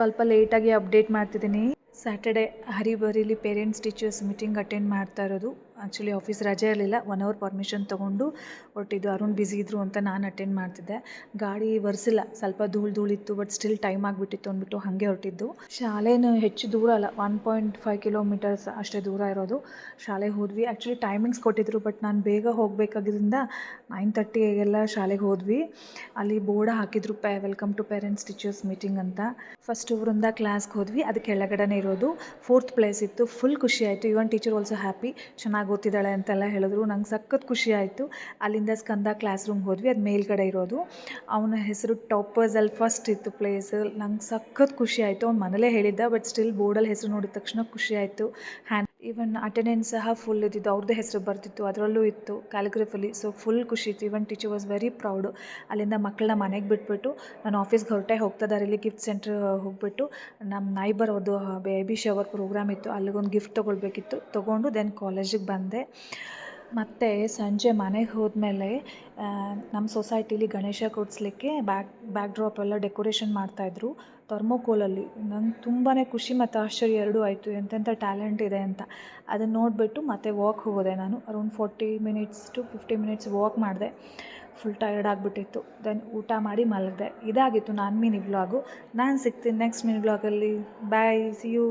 ಸ್ವಲ್ಪ ಲೇಟಾಗಿ ಅಪ್ಡೇಟ್ ಮಾಡ್ತಿದ್ದೀನಿ. ಸ್ಯಾಟರ್ಡೆ ಹರಿಬರಿಲಿ ಪೇರೆಂಟ್ಸ್ ಟೀಚರ್ಸ್ ಮೀಟಿಂಗ್ ಅಟೆಂಡ್ ಮಾಡ್ತಾ ಇರೋದು. ಆ್ಯಕ್ಚುಲಿ ಆಫೀಸ್ ರಜೆ ಇರಲಿಲ್ಲ, 1 ಅವರ್ ಪರ್ಮಿಷನ್ ತೊಗೊಂಡು ಹೊರಟಿದ್ದು. ಅರುಣ್ ಬ್ಯುಸಿ ಇದ್ದರು ಅಂತ ನಾನು ಅಟೆಂಡ್ ಮಾಡ್ತಿದ್ದೆ. ಗಾಡಿ ಒರೆಸಿಲ್ಲ, ಸ್ವಲ್ಪ ಧೂಳಿತ್ತು, ಬಟ್ ಸ್ಟಿಲ್ ಟೈಮ್ ಆಗಿಬಿಟ್ಟಿತ್ತು ಅಂದ್ಬಿಟ್ಟು ಹಾಗೆ ಹೊರಟಿದ್ದು. ಶಾಲೆನೂ ಹೆಚ್ಚು ದೂರ ಅಲ್ಲ, 1.5 ಕಿಲೋಮೀಟರ್ಸ್ ಅಷ್ಟೇ ದೂರ ಇರೋದು. ಶಾಲೆಗೆ ಹೋದ್ವಿ. ಆ್ಯಕ್ಚುಲಿ ಟೈಮಿಂಗ್ಸ್ ಕೊಟ್ಟಿದ್ದರು, ಬಟ್ ನಾನು ಬೇಗ ಹೋಗಬೇಕಾಗಿದ್ದರಿಂದ 9:30 ಶಾಲೆಗೆ ಹೋದ್ವಿ. ಅಲ್ಲಿ ಬೋರ್ಡ್ ಹಾಕಿದ್ರು, welcome to parents teachers meeting ಅಂತ. ಫಸ್ಟ್ ವೃಂದ ಕ್ಲಾಸ್ಗೆ ಹೋದ್ವಿ, ಅದಕ್ಕೆ ಕೆಳಗಡೆನೇ ಇರೋದು. 4th ಪ್ಲೇಸ್ ಇತ್ತು. ಫುಲ್ ಖುಷಿ ಆಯಿತು. ಇವನ್ ಟೀಚರ್ ಆಲ್ಸೋ ಹ್ಯಾಪಿ, ಚೆನ್ನಾಗಿ ಓದ್ತಿದ್ದಾಳೆ ಅಂತೆಲ್ಲ ಹೇಳಿದ್ರು. ನಂಗೆ ಸಖತ್ ಖುಷಿ ಆಯಿತು. ಅಲ್ಲಿಂದ ಸ್ಕಂದ ಕ್ಲಾಸ್ ರೂಮ್ಗೆ ಹೋದ್ವಿ, ಅದು ಮೇಲ್ಗಡೆ ಇರೋದು. ಅವನ ಹೆಸರು ಟಾಪರ್ಸಲ್ಲಿ ಫಸ್ಟ್ ಇತ್ತು ಪ್ಲೇಸ್. ನಂಗೆ ಸಖತ್ ಖುಷಿ ಆಯಿತು. ಅವ್ನು ಮನೇಲೇ ಹೇಳಿದ್ದ, ಬಟ್ ಸ್ಟಿಲ್ ಬೋರ್ಡಲ್ಲಿ ಹೆಸರು ನೋಡಿದ ತಕ್ಷಣ ಖುಷಿ ಆಯಿತು. ಈವನ್ ಅಟೆಂಡೆನ್ಸ್ ಸಹ ಫುಲ್ ಇದ್ದಿದ್ದು, ಅವ್ರದ್ದೇ ಹೆಸರು ಬರ್ತಿತ್ತು, ಅದರಲ್ಲೂ ಇತ್ತು ಕ್ಯಾಲಿಗ್ರಫಲ್ಲಿ. ಸೊ ಫುಲ್ ಖುಷಿ ಇತ್ತು. ಇವನ್ ಟೀಚರ್ ವಾಸ್ ವೆರಿ ಪ್ರೌಡ್. ಅಲ್ಲಿಂದ ಮಕ್ಕಳನ್ನ ಮನೆಗೆ ಬಿಟ್ಬಿಟ್ಟು ನಾನು ಆಫೀಸ್ಗೆ ಹೋಗ್ತಾ ದಾರಿಲಿ ಗಿಫ್ಟ್ ಸೆಂಟ್ರ್ ಹೋಗ್ಬಿಟ್ಟು ನಮ್ಮ ನೈಬರ್ ಅವ್ರದ್ದು ಬೇಬಿ ಶವರ್ ಪ್ರೋಗ್ರಾಮ್ ಇತ್ತು, ಅಲ್ಲಿಗೊಂದು ಗಿಫ್ಟ್ ತೊಗೊಳ್ಬೇಕಿತ್ತು, ತೊಗೊಂಡು ದೆನ್ ಕಾಲೇಜಿಗೆ ಬಂದೆ. ಮತ್ತು ಸಂಜೆ ಮನೆಗೆ ಹೋದ್ಮೇಲೆ ನಮ್ಮ ಸೊಸೈಟಿಲಿ ಗಣೇಶ ಕೂರಿಸ್ಲಿಕ್ಕೆ ಬ್ಯಾಕ್ ಡ್ರಾಪ್ ಎಲ್ಲ ಡೆಕೋರೇಷನ್ ಮಾಡ್ತಾಯಿದ್ರು ಥರ್ಮೋಕೋಲಲ್ಲಿ. ನಂಗೆ ತುಂಬಾ ಖುಷಿ ಮತ್ತು ಆಶ್ಚರ್ಯ ಎರಡೂ ಆಯಿತು, ಎಂತೆಂಥ ಟ್ಯಾಲೆಂಟ್ ಇದೆ ಅಂತ. ಅದನ್ನು ನೋಡಿಬಿಟ್ಟು ಮತ್ತೆ ವಾಕ್ ಹೋದೆ ನಾನು. Around 40 minutes to 50 minutes walk ಮಾಡಿದೆ. ಫುಲ್ ಟಯರ್ಡ್ ಆಗಿಬಿಟ್ಟಿತ್ತು. ದೆನ್ ಊಟ ಮಾಡಿ ಮಲಗಿದೆ. ಇದಾಗಿತ್ತು ನನ್ನ ಮಿನಿ ವ್ಲಾಗು. ನಾನು ಸಿಗ್ತೀನಿ ನೆಕ್ಸ್ಟ್ ಮಿನಿ ವ್ಲಾಗಲ್ಲಿ. Bye, see you.